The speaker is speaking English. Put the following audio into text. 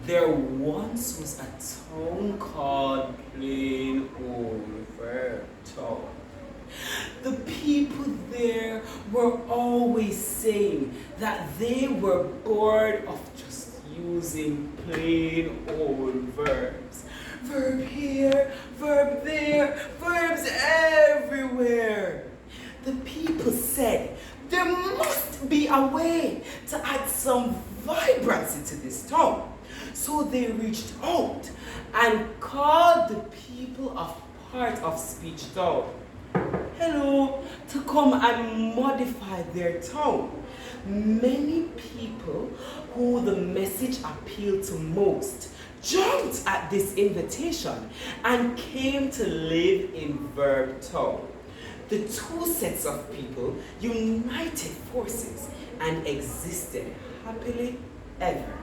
There once was a town called Plain Old Verb Town. The people there were always saying that they were bored of just using plain old verbs. Verb here, verb there, verbs everywhere. The people said there must be a way to add some vibrancy to this town. So they reached out and called the people of part of Speech Town, hello, to come and modify their tone. Many people who the message appealed to most jumped at this invitation and came to live in Verb Town. The two sets of people united forces and existed happily ever